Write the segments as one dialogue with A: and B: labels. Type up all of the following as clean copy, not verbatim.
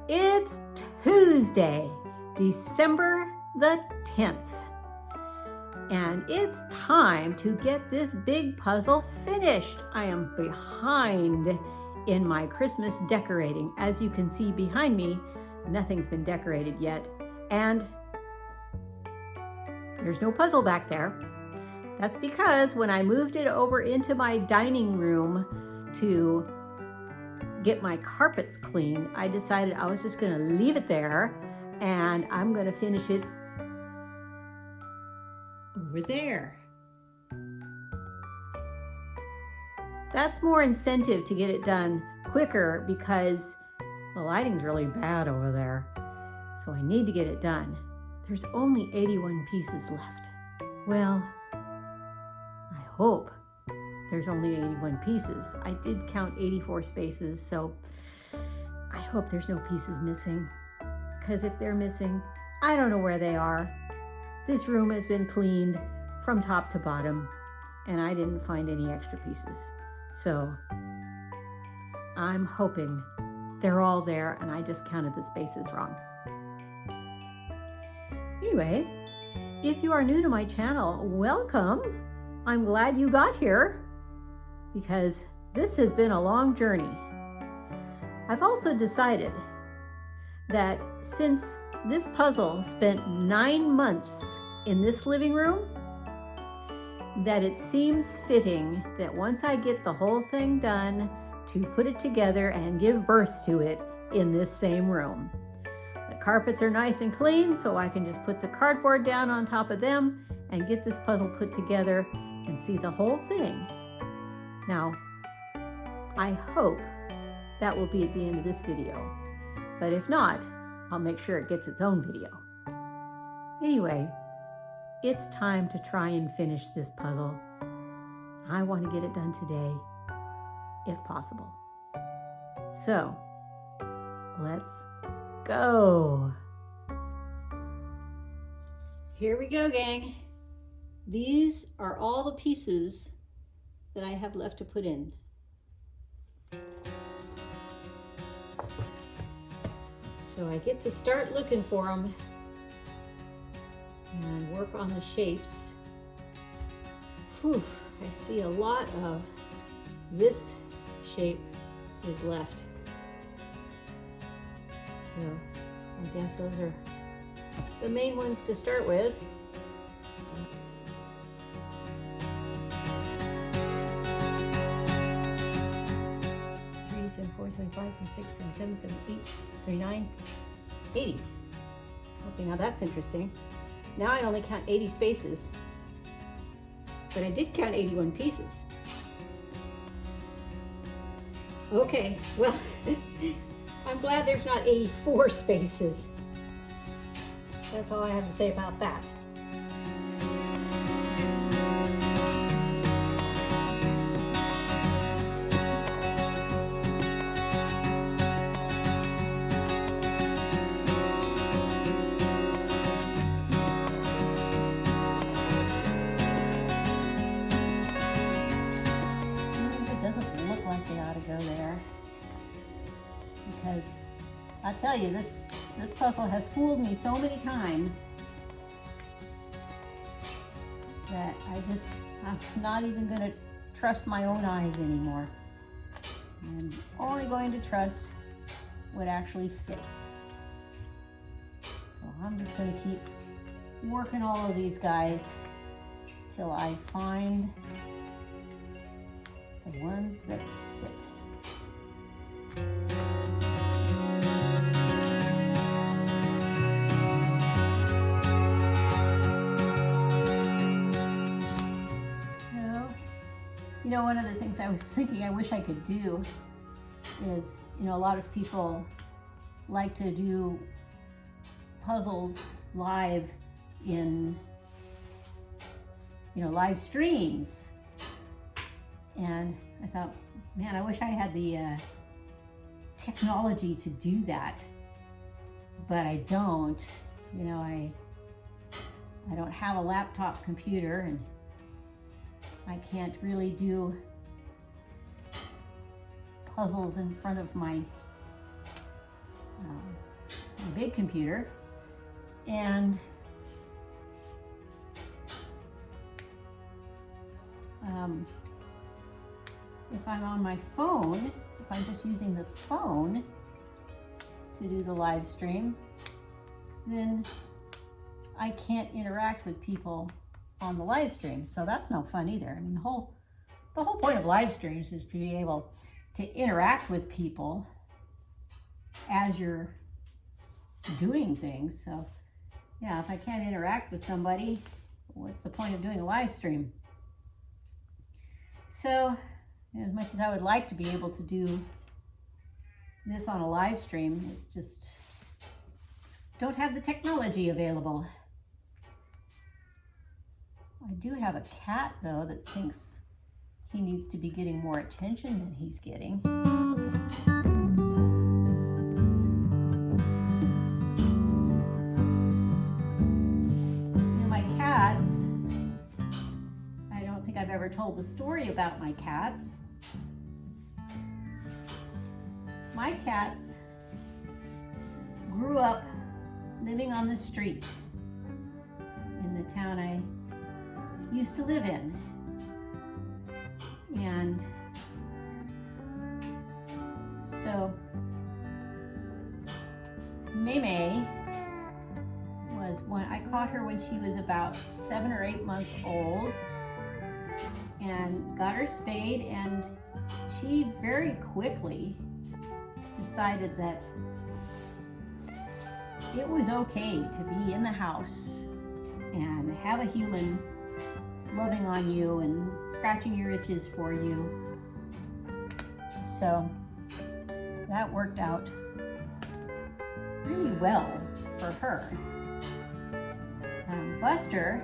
A: It's Tuesday, December the 10th, and it's time to get this big puzzle finished. I am behind in my Christmas decorating. As you can see behind me, nothing's been decorated yet, and there's no puzzle back there. That's because when I moved it over into my dining room to get my carpets clean, I decided I was just going to leave it there and I'm going to finish it over there. That's more incentive to get it done quicker because the lighting's really bad over there. So I need to get it done. There's only 81 pieces left. Well, I hope there's only 81 pieces. I did count 84 spaces, so I hope there's no pieces missing. Because if they're missing, I don't know where they are. This room has been cleaned from top to bottom, and I didn't find any extra pieces. So I'm hoping they're all there, and I just counted the spaces wrong. Anyway, if you are new to my channel, welcome. I'm glad you got here, because this has been a long journey. I've also decided that since this puzzle spent 9 months in this living room, that it seems fitting that once I get the whole thing done, to put it together and give birth to it in this same room. The carpets are nice and clean, so I can just put the cardboard down on top of them and get this puzzle put together and see the whole thing. Now, I hope that will be at the end of this video, but if not, I'll make sure it gets its own video. Anyway, it's time to try and finish this puzzle. I want to get it done today, if possible. So, let's go. Here we go, gang. These are all the pieces that I have left to put in. So I get to start looking for them and work on the shapes. Whew, I see a lot of this shape is left. So I guess those are the main ones to start with. 4, 75, 76, 77, 78, 79, 80. Okay, now that's interesting. Now I only count 80 spaces, but I did count 81 pieces. Okay, well, I'm glad there's not 84 spaces. That's all I have to say about that. Because I'll tell you, this puzzle has fooled me so many times that I'm not even going to trust my own eyes anymore. I'm only going to trust what actually fits. So I'm just going to keep working all of these guys till I find the ones that fit. You know, one of the things I was thinking I wish I could do is, a lot of people like to do puzzles live in, live streams. And I thought, man, I wish I had the technology to do that, but I don't. I don't have a laptop computer, and I can't really do puzzles in front of my big computer, and if I'm on my phone, if I'm just using the phone to do the live stream, then I can't interact with people on the live stream. So that's no fun either. I mean, the whole point of live streams is to be able to interact with people as you're doing things. So yeah, if I can't interact with somebody, what's the point of doing a live stream? So as much as I would like to be able to do this on a live stream, it's just don't have the technology available. I do have a cat though that thinks he needs to be getting more attention than he's getting. You know, my cats, I don't think I've ever told the story about my cats. My cats grew up living on the street in the town I used to live in. And so Maymay was when I caught her when she was about 7 or 8 months old, and got her spayed, and she very quickly decided that it was okay to be in the house and have a human loving on you and scratching your itches for you. So that worked out really well for her. Buster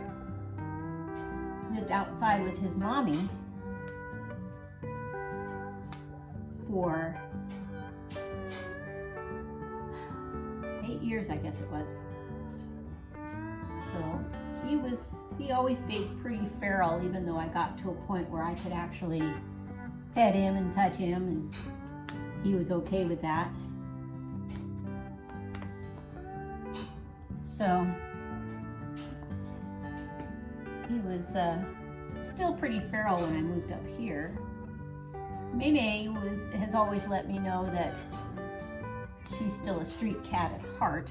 A: lived outside with his mommy for 8 years, I guess it was. So he always stayed pretty feral, even though I got to a point where I could actually pet him and touch him, and he was okay with that. So he was still pretty feral when I moved up here. Maymay has always let me know that she's still a street cat at heart.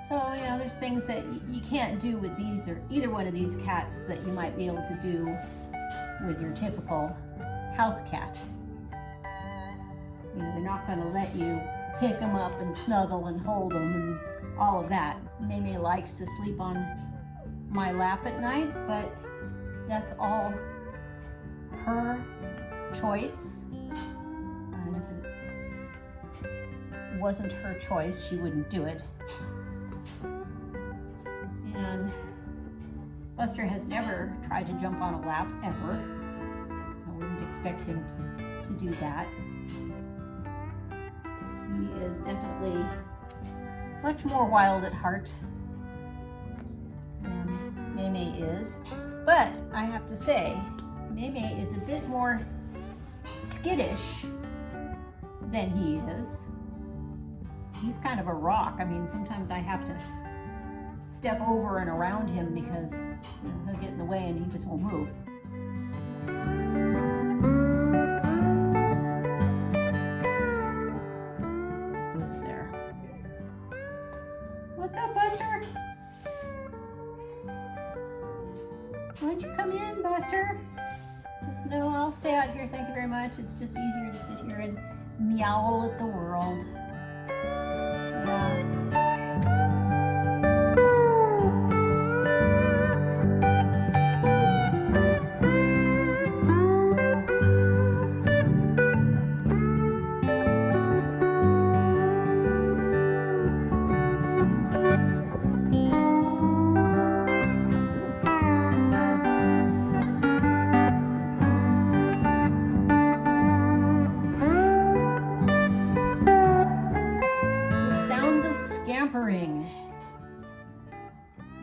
A: So, you know, there's things that you can't do with either one of these cats that you might be able to do with your typical house cat. You know, they're not going to let you pick them up and snuggle and hold them and all of that. Maymay likes to sleep on my lap at night, but that's all her choice. And if it wasn't her choice, she wouldn't do it. And Buster has never tried to jump on a lap, ever. I wouldn't expect him to do that. He is definitely much more wild at heart than Maymay is. But I have to say, Maymay is a bit more skittish than he is. He's kind of a rock. I mean, sometimes I have to step over and around him because he'll get in the way and he just won't move. Who's there? What's up, Buster? Why don't you come in, Buster? Says, no, I'll stay out here. Thank you very much. It's just easier to sit here and meow at the world. Yeah.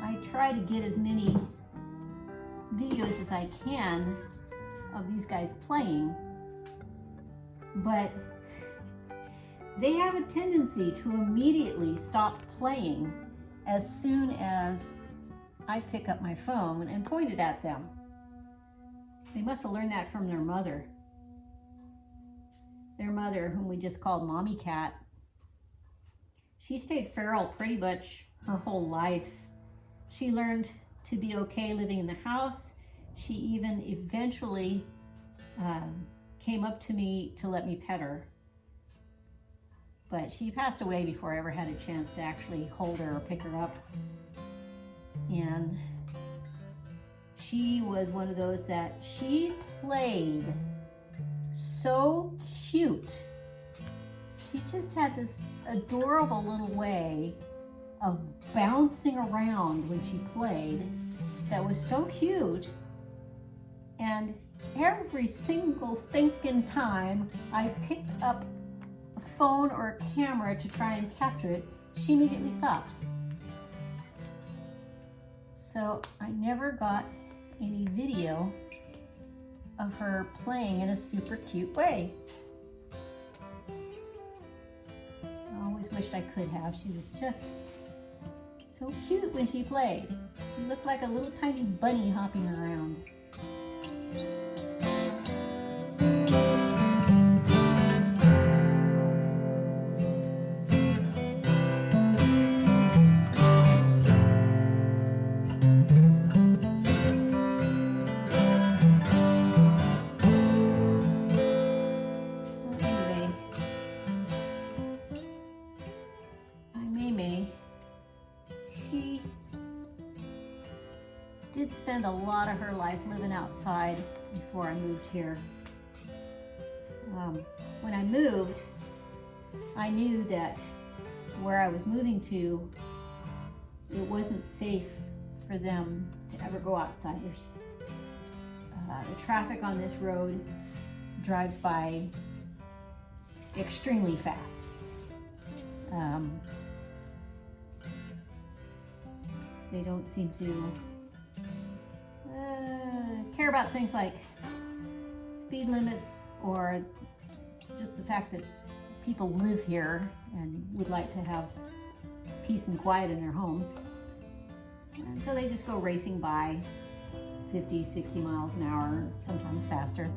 A: I try to get as many videos as I can of these guys playing, but they have a tendency to immediately stop playing as soon as I pick up my phone and point it at them. They must have learned that from their mother. Their mother, whom we just called Mommy Cat, she stayed feral pretty much her whole life. She learned to be okay living in the house. She even eventually came up to me to let me pet her. But she passed away before I ever had a chance to actually hold her or pick her up. And she was one of those that she played so cute. She just had this adorable little way of bouncing around when she played that was so cute. And every single stinking time I picked up a phone or a camera to try and capture it, she immediately stopped. So I never got any video of her playing in a super cute way. I always wished I could have. She was just so cute when she played. She looked like a little tiny bunny hopping around. Did spend a lot of her life living outside before I moved here. When I moved, I knew that where I was moving to, it wasn't safe for them to ever go outside. The traffic on this road drives by extremely fast. They don't seem to care about things like speed limits or just the fact that people live here and would like to have peace and quiet in their homes. And so they just go racing by 50, 60 miles an hour, sometimes faster.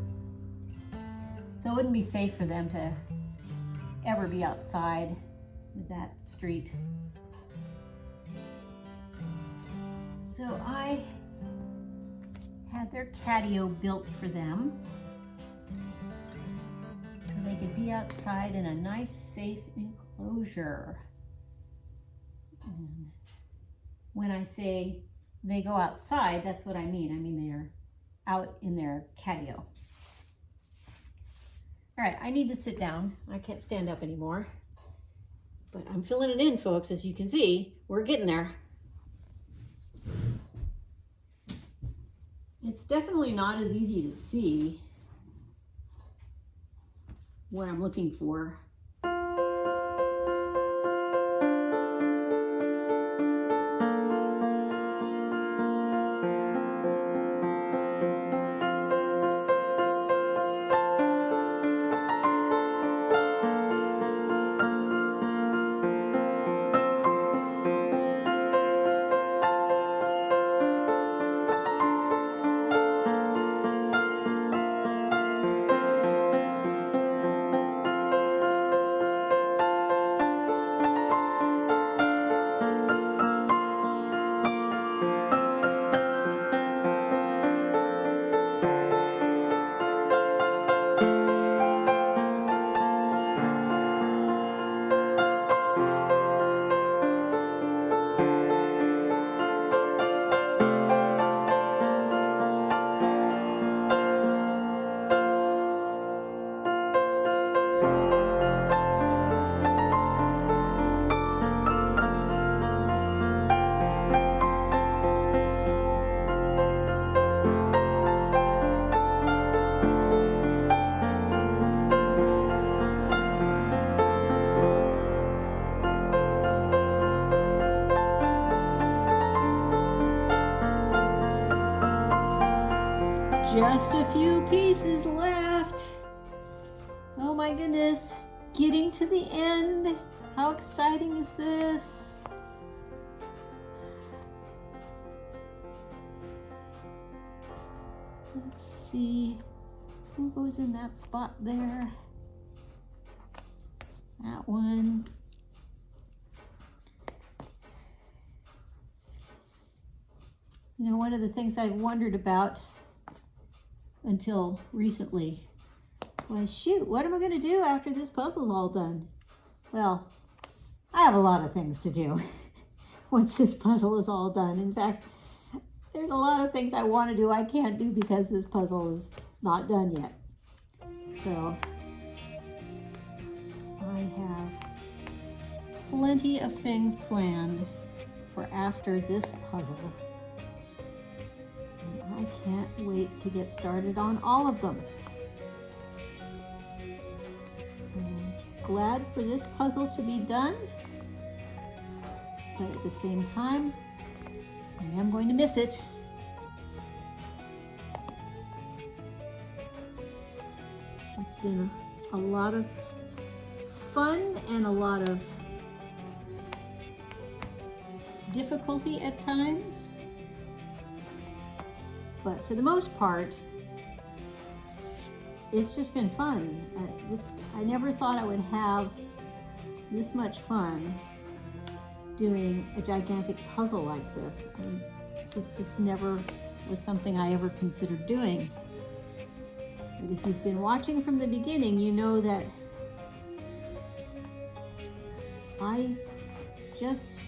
A: So it wouldn't be safe for them to ever be outside with that street. So I had their catio built for them so they could be outside in a nice, safe enclosure. And when I say they go outside, that's what I mean. I mean they're out in their catio. All right, I need to sit down. I can't stand up anymore. But I'm filling it in, folks. As you can see, we're getting there. It's definitely not as easy to see what I'm looking for. Just a few pieces left. Oh my goodness. getting to the end. How exciting is this? Let's see who goes in that spot there. That one. You know, one of the things I've wondered about until recently was, shoot, what am I going to do after this puzzle's all done? Well, I have a lot of things to do once this puzzle is all done. In fact, there's a lot of things I want to do I can't do because this puzzle is not done yet. So I have plenty of things planned for after this puzzle. And I can't wait to get started on all of them. I'm glad for this puzzle to be done, but at the same time, I am going to miss it. It's been a lot of fun and a lot of difficulty at times, but for the most part, it's just been fun. I never thought I would have this much fun doing a gigantic puzzle like this. It just never was something I ever considered doing. But if you've been watching from the beginning, you know that I just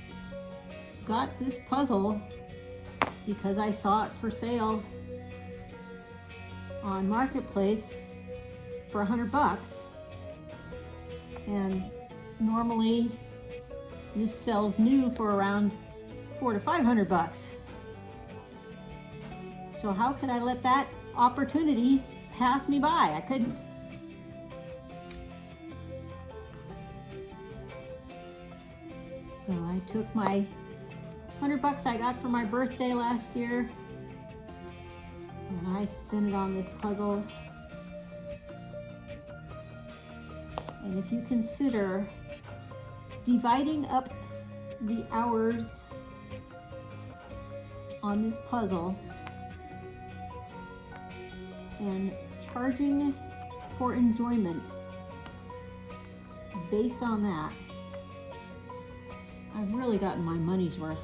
A: got this puzzle because I saw it for sale on Marketplace for $100. And normally this sells new for around $400 to $500. So how could I let that opportunity pass me by? I couldn't. So I took my $100 I got for my birthday last year and I spent it on this puzzle. And if you consider dividing up the hours on this puzzle and charging for enjoyment based on that, I've really gotten my money's worth.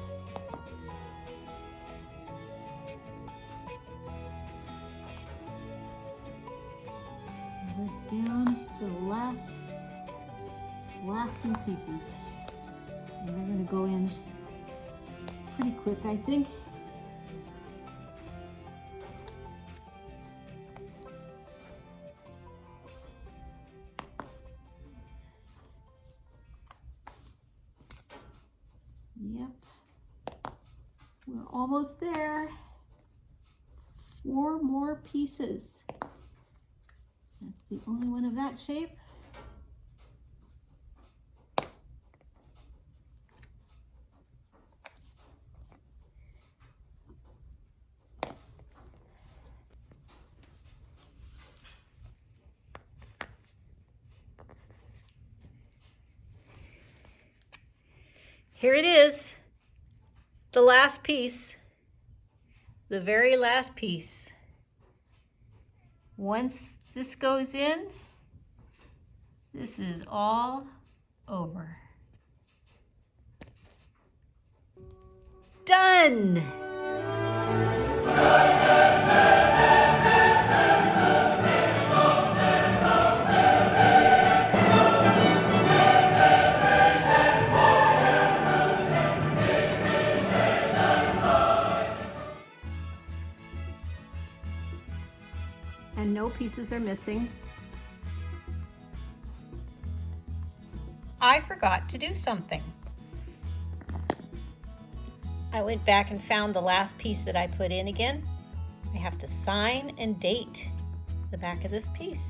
A: So we're down to the last few pieces. And they're going to go in pretty quick, I think. Yep. We're almost there. 4 more pieces. That's the only one of that shape. Here it is, the last piece, the very last piece. Once this goes in, this is all over. Done! And no pieces are missing. I forgot to do something. I went back and found the last piece that I put in again. I have to sign and date the back of this piece.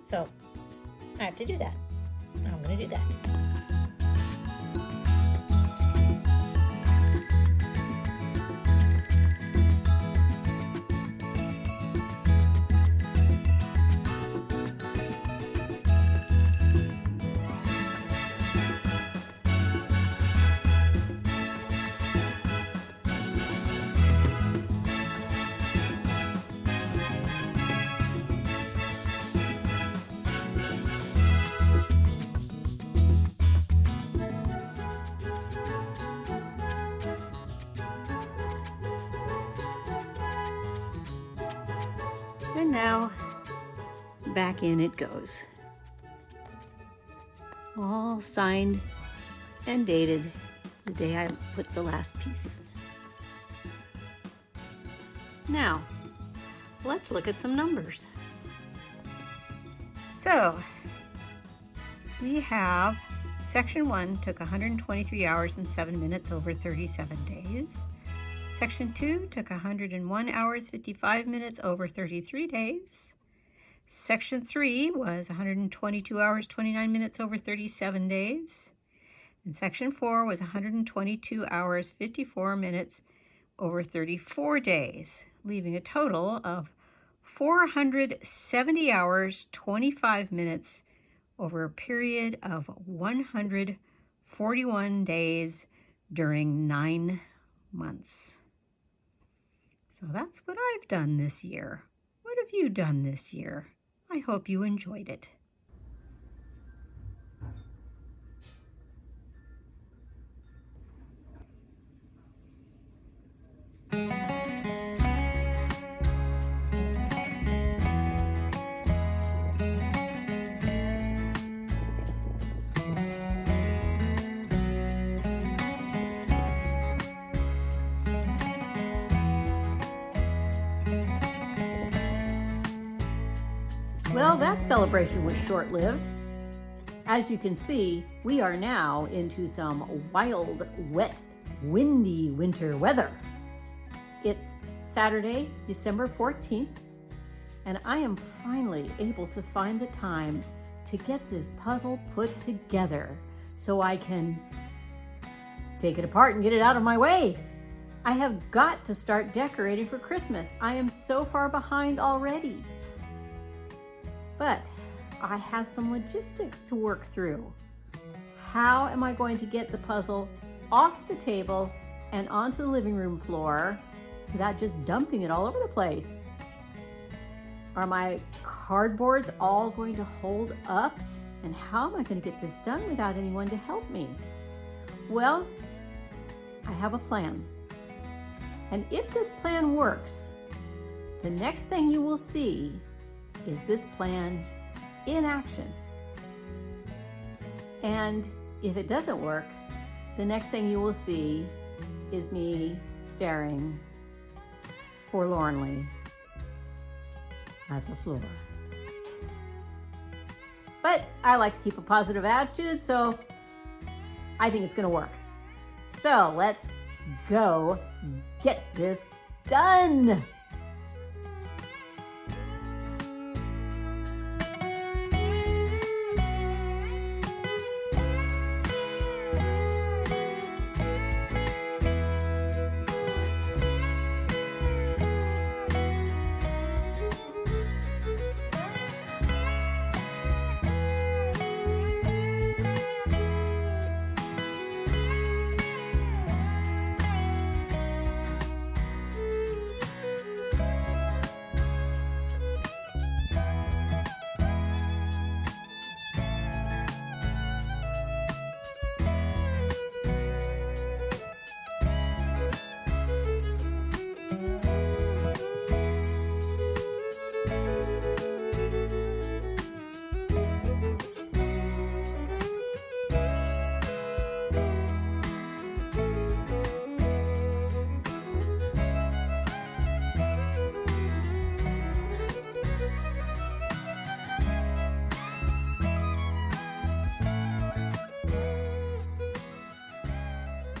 A: So I have to do that. And I'm going to do that. And now back in it goes. All signed and dated the day I put the last piece in. Now, let's look at some numbers. So, we have Section 1 took 123 hours and 7 minutes over 37 days. Section 2 took 101 hours, 55 minutes over 33 days. Section 3 was 122 hours, 29 minutes over 37 days. And Section 4 was 122 hours, 54 minutes over 34 days, leaving a total of 470 hours, 25 minutes over a period of 141 days during 9 months. So that's what I've done this year. What have you done this year? I hope you enjoyed it. Well, that celebration was short-lived. As you can see, we are now into some wild, wet, windy winter weather. It's Saturday, December 14th, and I am finally able to find the time to get this puzzle put together so I can take it apart and get it out of my way. I have got to start decorating for Christmas. I am so far behind already. But I have some logistics to work through. How am I going to get the puzzle off the table and onto the living room floor without just dumping it all over the place? Are my cardboards all going to hold up? And how am I going to get this done without anyone to help me? Well, I have a plan. And if this plan works, the next thing you will see is this plan in action. And if it doesn't work, the next thing you will see is me staring forlornly at the floor. But I like to keep a positive attitude, so I think it's gonna work. So let's go get this done.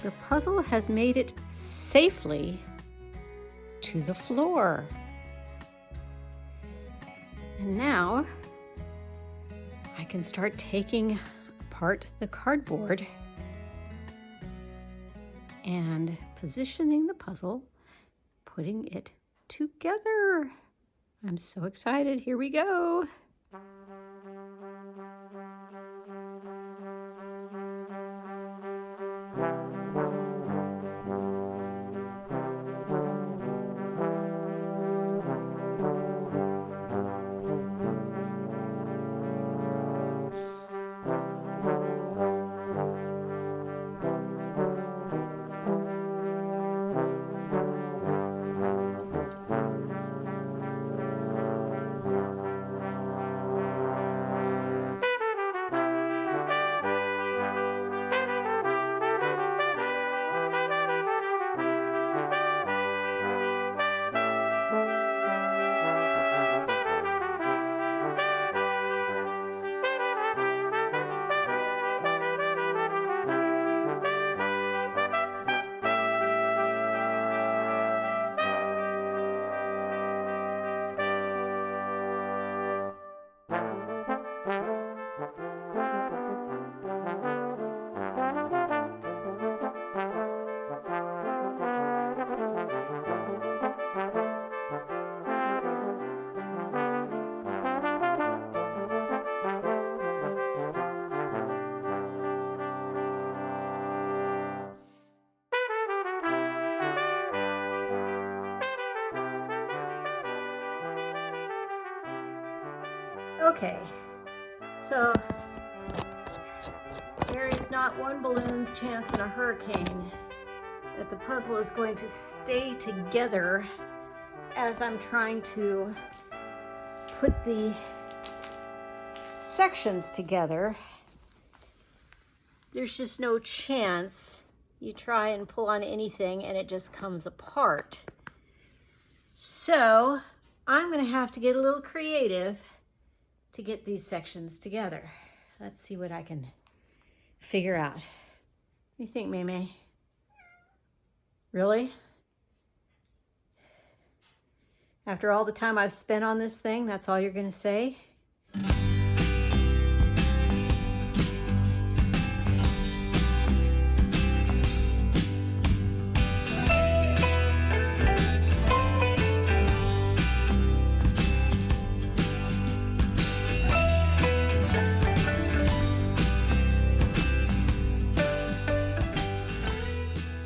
A: The puzzle has made it safely to the floor. And now I can start taking apart the cardboard and positioning the puzzle, putting it together. I'm so excited. Here we go. Okay, so there is not one balloon's chance in a hurricane that the puzzle is going to stay together as I'm trying to put the sections together. There's just no chance. You try and pull on anything and it just comes apart. So I'm going to have to get a little creative to get these sections together. Let's see what I can figure out. What do you think, May? Really? After all the time I've spent on this thing, that's all you're going to say?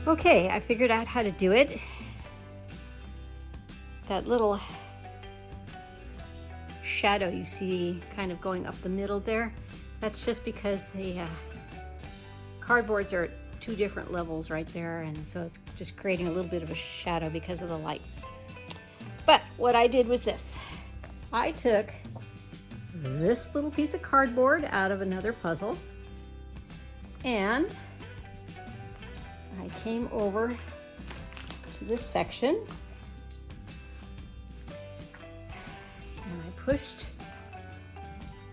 A: Okay, I figured out how to do it. That little shadow you see kind of going up the middle there, that's just because the cardboards are at 2 different levels right there, and so it's just creating a little bit of a shadow because of the light. But what I did was this. I took this little piece of cardboard out of another puzzle, and I came over to this section and I pushed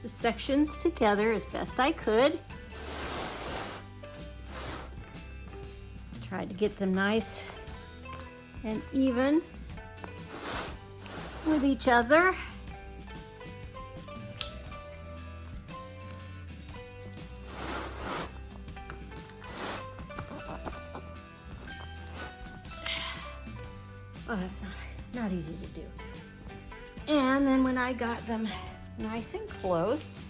A: the sections together as best I could. Tried to get them nice and even with each other. Oh, that's not easy to do. And then when I got them nice and close,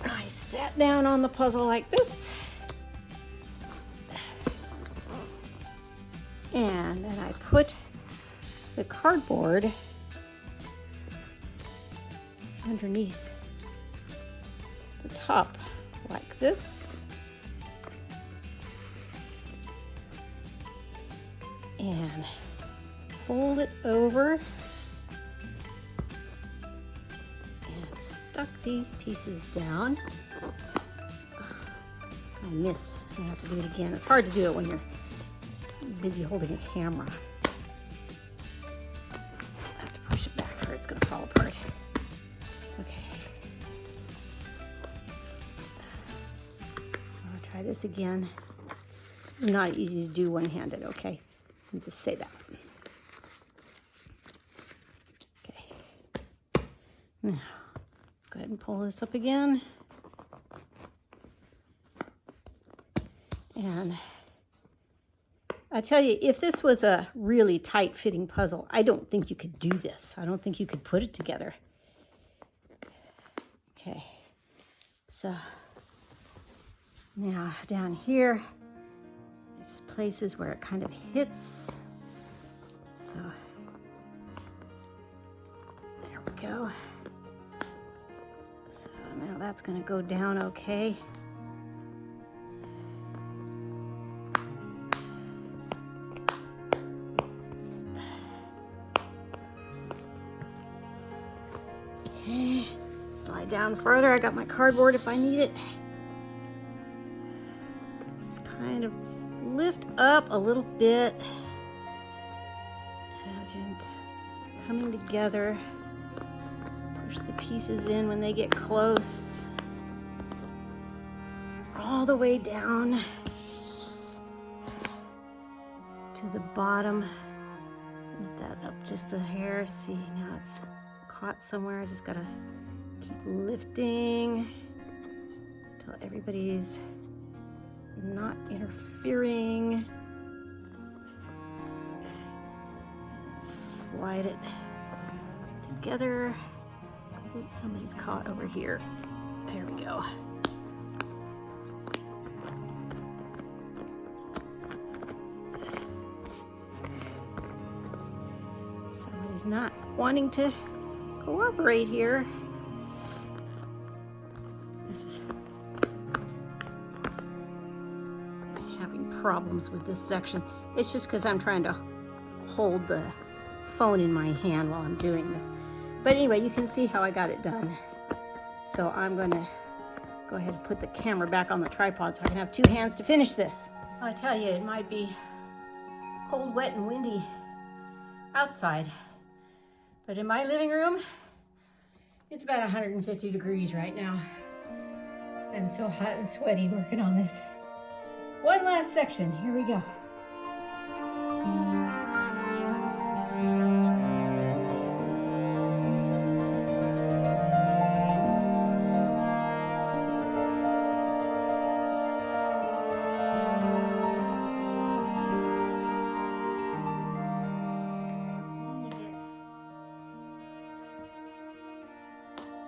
A: I sat down on the puzzle like this. And then I put the cardboard underneath the top like this. And fold it over and stuck these pieces down. I missed. I have to do it again. It's hard to do it when you're busy holding a camera. I have to push it back or it's going to fall apart. Okay. So I'll try this again. It's not easy to do one-handed, okay? Let me just say that. Okay. Now, let's go ahead and pull this up again. And I tell you, if this was a really tight-fitting puzzle, I don't think you could do this. I don't think you could put it together. Okay. So, now down here, there's places where it kind of hits. So there we go. So now that's going to go down okay. Okay, slide down further. I got my cardboard if I need it. Just kind of lift up a little bit as it's coming together. Push the pieces in when they get close. All the way down to the bottom. Lift that up just a hair. See, now it's caught somewhere. I just gotta keep lifting until everybody's not interfering. Slide it together. Oops, somebody's caught over here. There we go. He's not wanting to cooperate here. I'm having problems with this section. It's just because I'm trying to hold the phone in my hand while I'm doing this. But anyway, you can see how I got it done. So I'm going to go ahead and put the camera back on the tripod so I can have two hands to finish this. I tell you, it might be cold, wet, and windy outside, but in my living room, it's about 150 degrees right now. I'm so hot and sweaty working on this. One last section, here we go.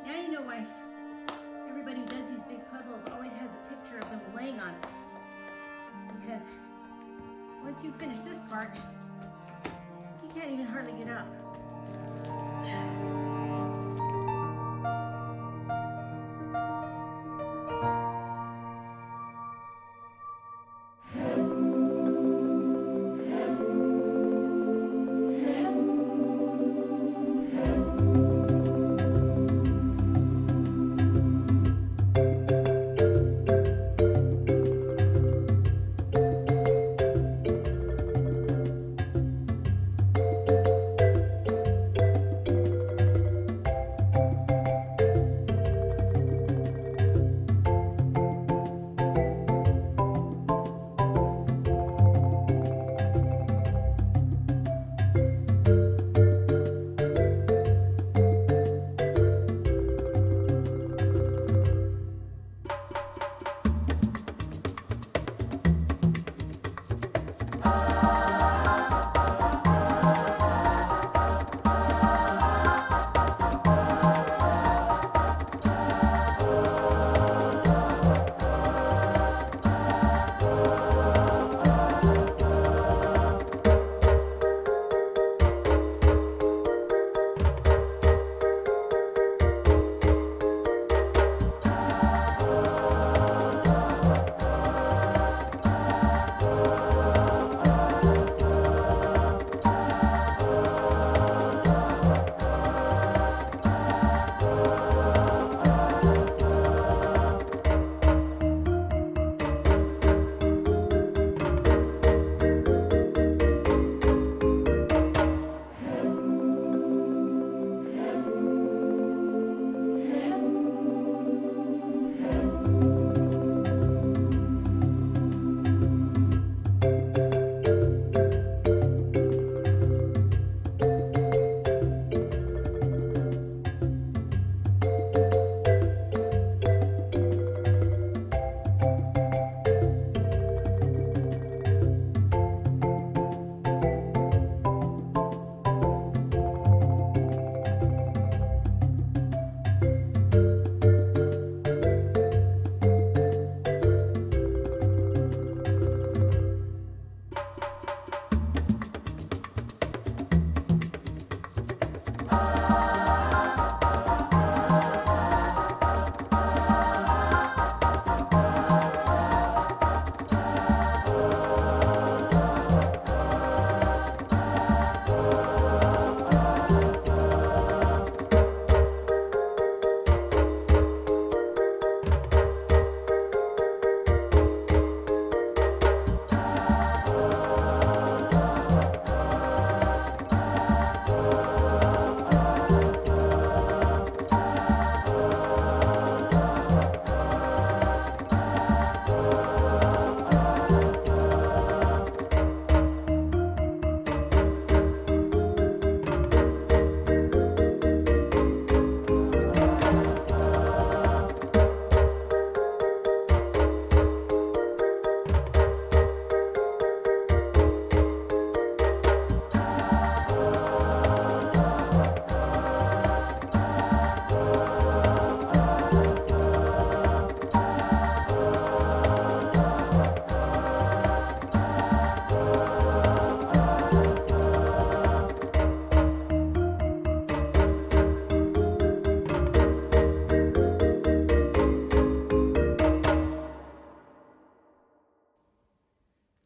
A: Now you know why everybody who does these big puzzles always has a picture of them laying on it. Because once you finish this part, you can't even hardly get up.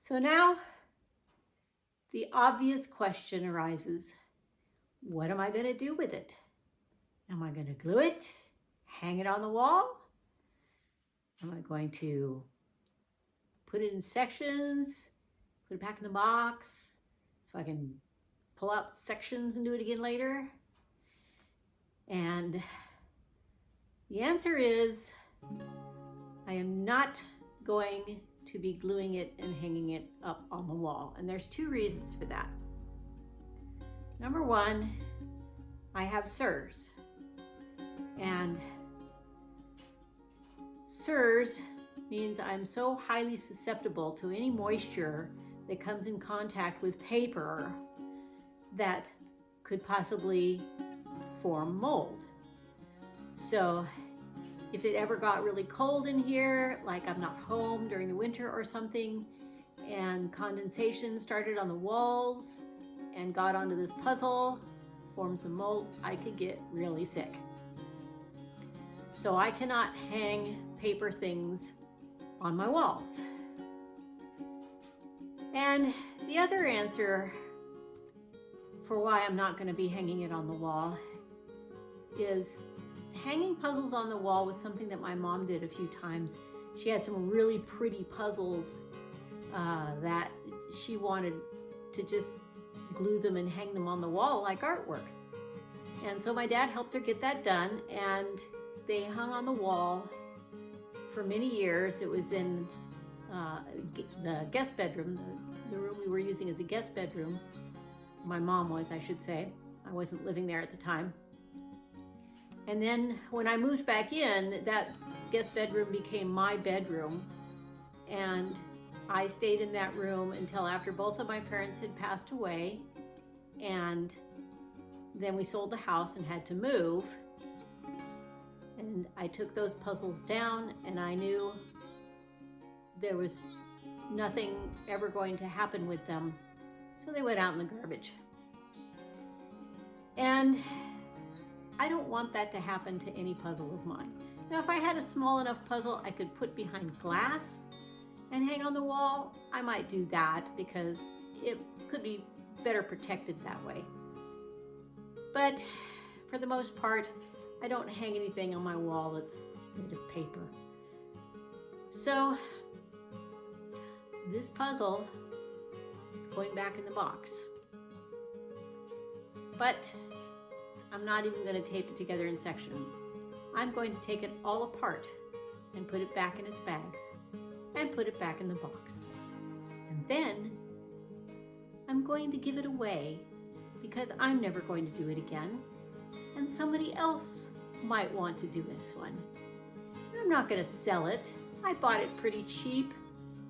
A: So now the obvious question arises, what am I going to do with it? Am I going to glue it, hang it on the wall? Am I going to put it in sections, put it back in the box so I can pull out sections and do it again later? And the answer is, I am not going to be gluing it and hanging it up on the wall. And there's two reasons for that. Number one, I have CIRS. And CIRS means I'm so highly susceptible to any moisture that comes in contact with paper that could possibly form mold. So if it ever got really cold in here, like I'm not home during the winter or something, and condensation started on the walls and got onto this puzzle, formed some mold, I could get really sick. So I cannot hang paper things on my walls. And the other answer for why I'm not going to be hanging it on the wall is hanging puzzles on the wall was something that my mom did a few times. She had some really pretty puzzles that she wanted to just glue them and hang them on the wall like artwork. And so my dad helped her get that done, and they hung on the wall for many years. It was in the guest bedroom, the room we were using as a guest bedroom. My mom was, I should say. I wasn't living there at the time. And then when I moved back in, that guest bedroom became my bedroom. And I stayed in that room until after both of my parents had passed away. And then we sold the house and had to move. And I took those puzzles down, and I knew there was nothing ever going to happen with them. So they went out in the garbage. And I don't want that to happen to any puzzle of mine. Now, if I had a small enough puzzle I could put behind glass and hang on the wall, I might do that because it could be better protected that way. But for the most part, I don't hang anything on my wall that's made of paper. So this puzzle is going back in the box. But I'm not even going to tape it together in sections. I'm going to take it all apart and put it back in its bags and put it back in the box. And then I'm going to give it away because I'm never going to do it again. And somebody else might want to do this one. I'm not going to sell it. I bought it pretty cheap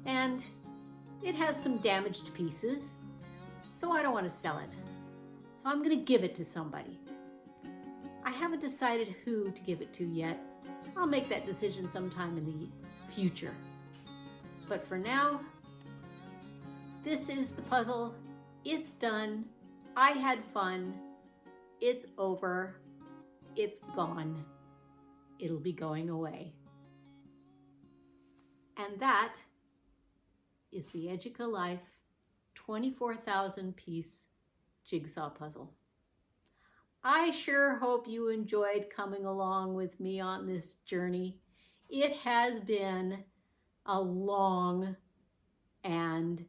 A: and it has some damaged pieces, so I don't want to sell it. So I'm going to give it to somebody. I haven't decided who to give it to yet. I'll make that decision sometime in the future. But for now, this is the puzzle. It's done. I had fun. It's over. It's gone. It'll be going away. And that is the Educa Life 24,000 piece jigsaw puzzle. I sure hope you enjoyed coming along with me on this journey. It has been a long and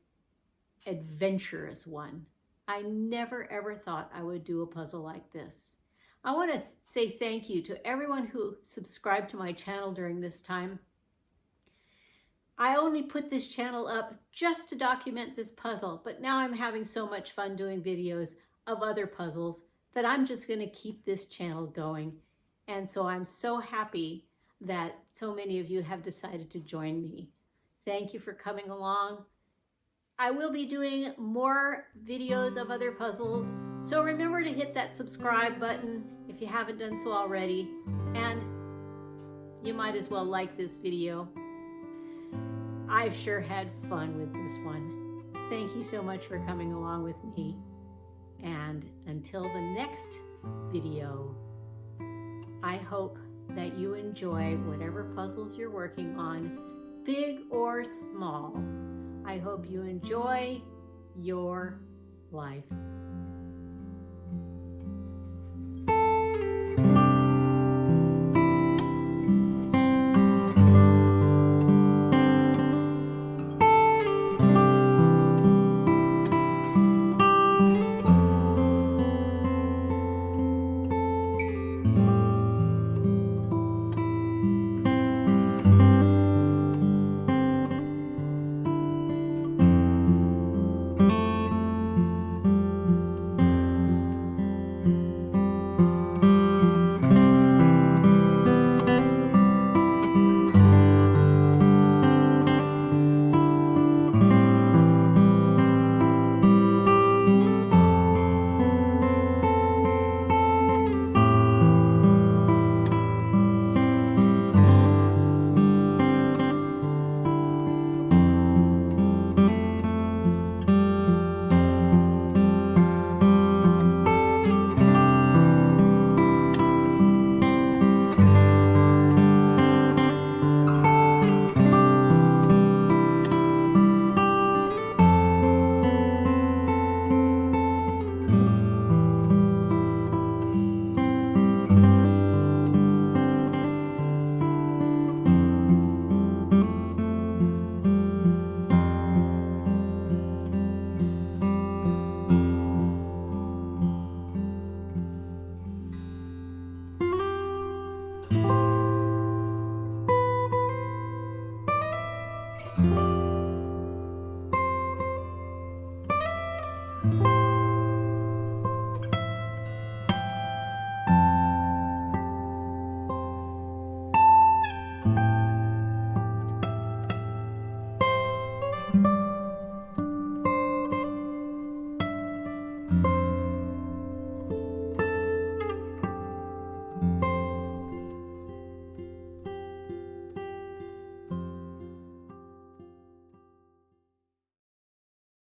A: adventurous one. I never ever thought I would do a puzzle like this. I want to say thank you to everyone who subscribed to my channel during this time. I only put this channel up just to document this puzzle, but now I'm having so much fun doing videos of other puzzles that I'm just going to keep this channel going. And so I'm so happy that so many of you have decided to join me. Thank you for coming along. I will be doing more videos of other puzzles, so remember to hit that subscribe button if you haven't done so already, and you might as well like this video. I've sure had fun with this one. Thank you so much for coming along with me, and until the next video, I hope that you enjoy whatever puzzles you're working on, big or small. I hope you enjoy your life.